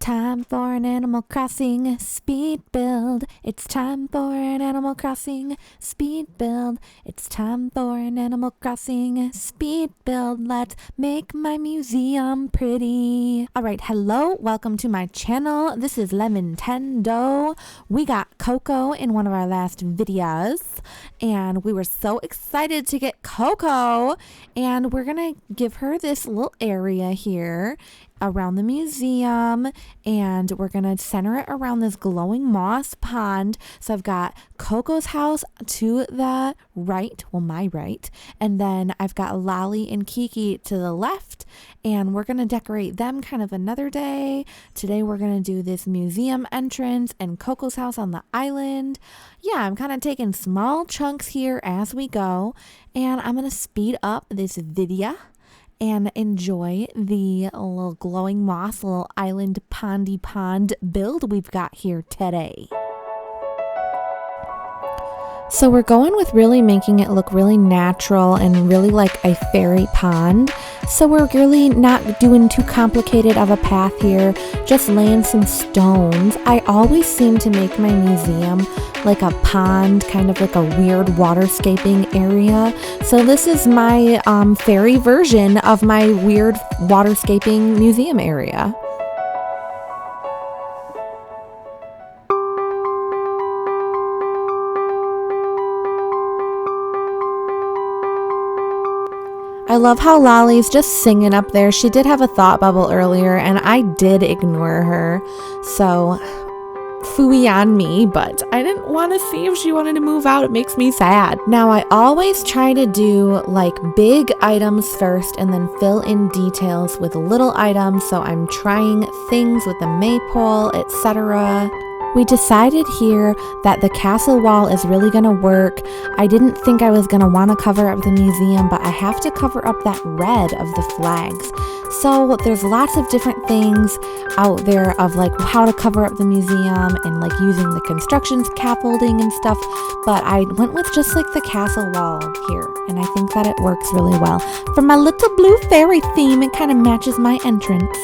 time for an Animal Crossing speed build. It's time for an Animal Crossing speed build. It's time for an Animal Crossing speed build. Let's make my museum pretty. Alright, hello, welcome to my channel. This is Lemon-Tendo. We got Coco in one of our last videos, and we were so excited to get Coco, and we're gonna give her this little area here around the museum, and we're gonna center it around this glowing moss pond. So I've got Coco's house to the right, well, my right, and then I've got Lolly and Kiki to the left, and we're gonna decorate them kind of another day. Today we're gonna do this museum entrance and Coco's house on the island. Yeah, I'm kind of taking small chunks here as we go, and I'm gonna speed up this video and enjoy the little glowing moss, little island pondy pond build we've got here today. So we're going with really making it look really natural and really like a fairy pond. So we're really not doing too complicated of a path here, just laying some stones. I always seem to make my museum like a pond, kind of like a weird waterscaping area. So this is my fairy version of my weird waterscaping museum area. I love how Lolly's just singing up there. She did have a thought bubble earlier, and I did ignore her. So, phooey on me, but I didn't want to see if she wanted to move out. It makes me sad. Now, I always try to do like big items first and then fill in details with little items. So I'm trying things with the maypole, etc. We decided here that the castle wall is really going to work. I didn't think I was going to want to cover up the museum, but I have to cover up that red of the flags. So there's lots of different things out there of like how to cover up the museum and like using the construction scaffolding and stuff, but I went with just like the castle wall here, and I think that it works really well. For my little blue fairy theme, it kind of matches my entrance.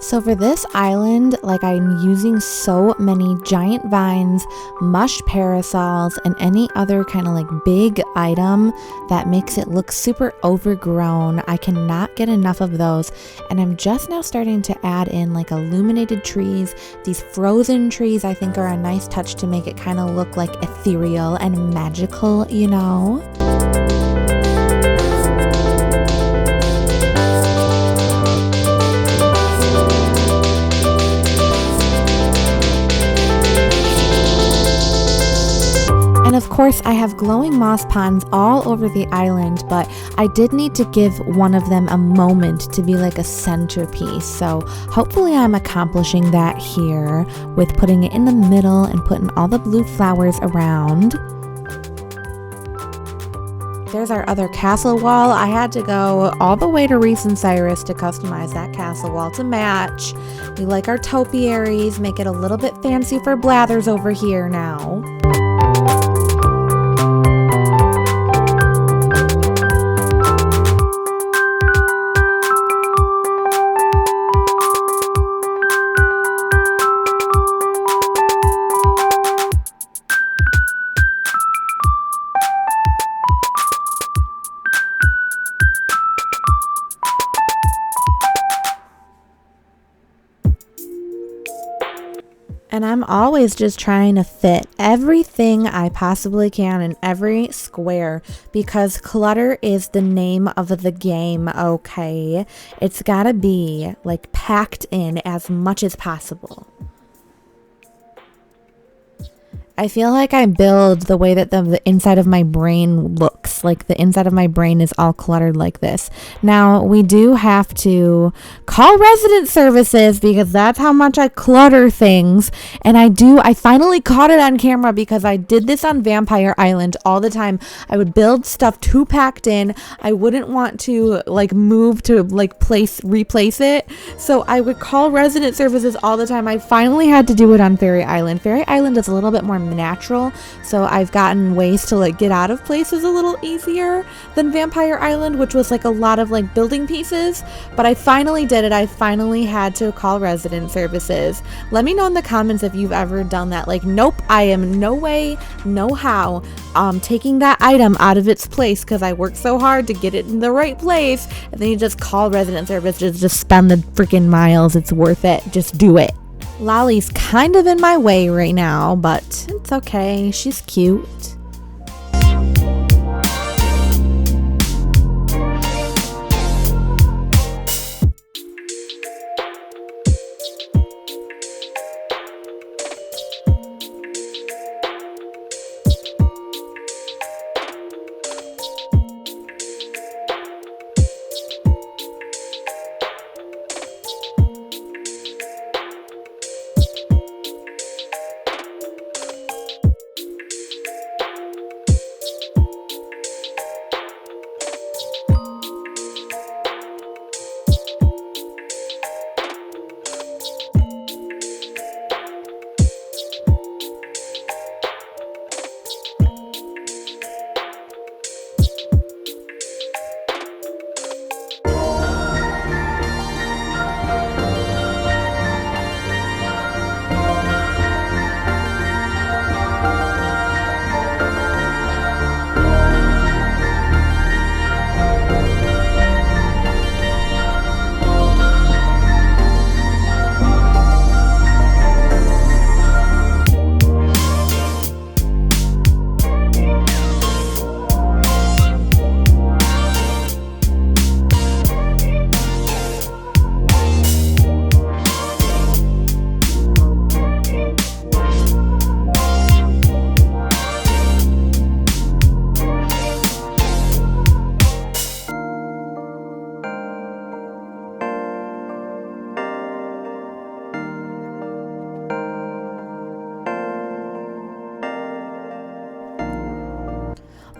So for this island, like I'm using so many giant vines, mush parasols, and any other kind of like big item that makes it look super overgrown. I cannot get enough of those. And I'm just now starting to add in like illuminated trees. These frozen trees I think are a nice touch to make it kind of look like ethereal and magical, you know? And of course, I have glowing moss ponds all over the island, but I did need to give one of them a moment to be like a centerpiece. So hopefully I'm accomplishing that here with putting it in the middle and putting all the blue flowers around. There's our other castle wall. I had to go all the way to Reese and Cyrus to customize that castle wall to match. We like our topiaries, make it a little bit fancy for Blathers over here now. And I'm always just trying to fit everything I possibly can in every square because clutter is the name of the game, okay? It's gotta be like packed in as much as possible. I feel like I build the way that the inside of my brain looks. Like the inside of my brain is all cluttered like this. Now, we do have to call resident services because that's how much I clutter things. And I finally caught it on camera because I did this on Vampire Island all the time. I would build stuff too packed in. I wouldn't want to like move to like replace it. So I would call resident services all the time. I finally had to do it on Fairy Island. Fairy Island is a little bit more natural, so I've gotten ways to like get out of places a little easier than Vampire Island, which was like a lot of like building pieces. But I finally did it. I finally had to call resident services. Let me know in the comments if you've ever done that. Like, nope, I am no way, no how taking that item out of its place because I worked so hard to get it in the right place, and then you just call resident services, just spend the freaking miles. It's worth it. Just do it. Lolly's kind of in my way right now, but it's okay. She's cute.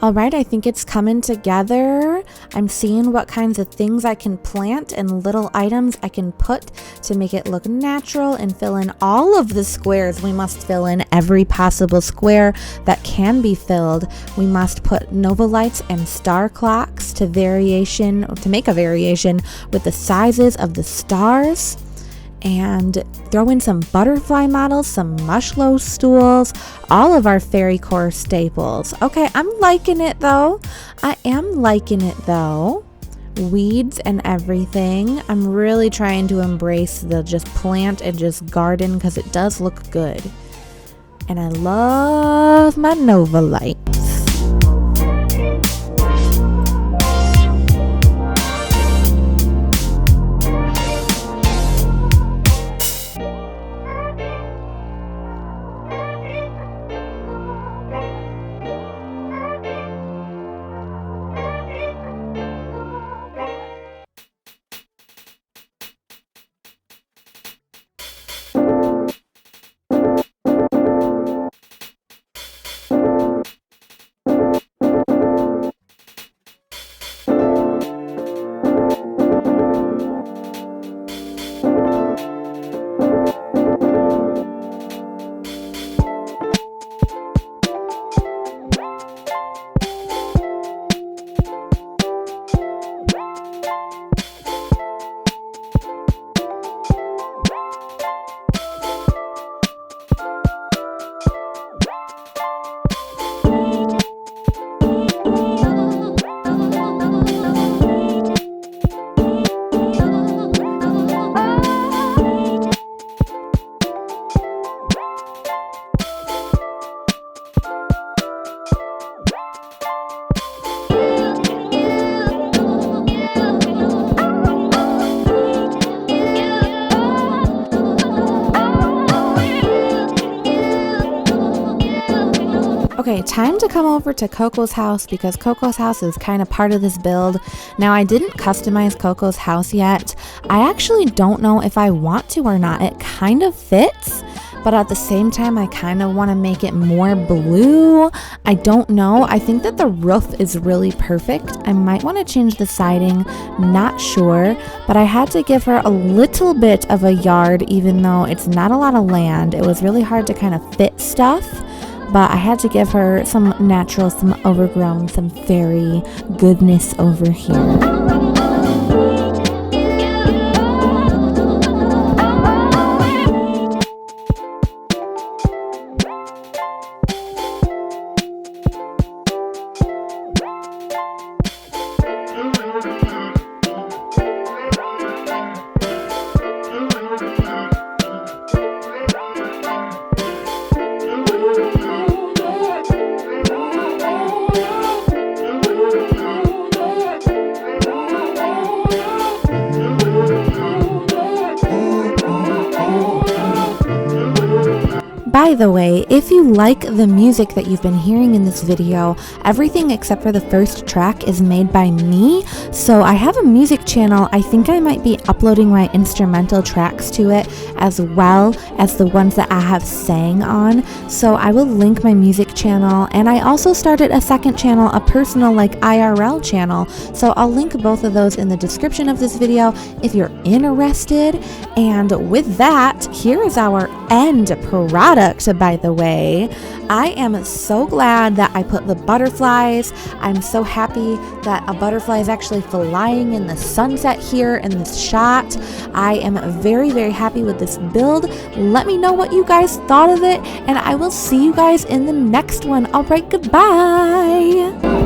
All right, I think it's coming together. I'm seeing what kinds of things I can plant and little items I can put to make it look natural and fill in all of the squares. We must fill in every possible square that can be filled. We must put Nova lights and star clocks to make a variation with the sizes of the stars. And throw in some butterfly models, some mushlow stools, all of our fairy core staples. Okay, I'm liking it though. I am liking it though. Weeds and everything. I'm really trying to embrace the just plant and just garden because it does look good. And I love my Nova lights. Okay, time to come over to Coco's house because Coco's house is kind of part of this build. Now, I didn't customize Coco's house yet. I actually don't know if I want to or not. It kind of fits, but at the same time, I kind of want to make it more blue. I don't know. I think that the roof is really perfect. I might want to change the siding, not sure, but I had to give her a little bit of a yard, even though it's not a lot of land. It was really hard to kind of fit stuff, but I had to give her some natural, some overgrown, some fairy goodness over here. By the way, if you like the music that you've been hearing in this video, everything except for the first track is made by me. So I have a music channel. I think I might be uploading my instrumental tracks to it as well as the ones that I have sang on. So I will link my music channel, and I also started a second channel, a personal like IRL channel. So I'll link both of those in the description of this video if you're interested. And with that, here is our end product. By the way, I am so glad that I put the butterflies. I'm so happy that a butterfly is actually flying in the sunset here in this shot. I am very, very happy with this build. Let me know what you guys thought of it, and I will see you guys in the next one. All right, goodbye.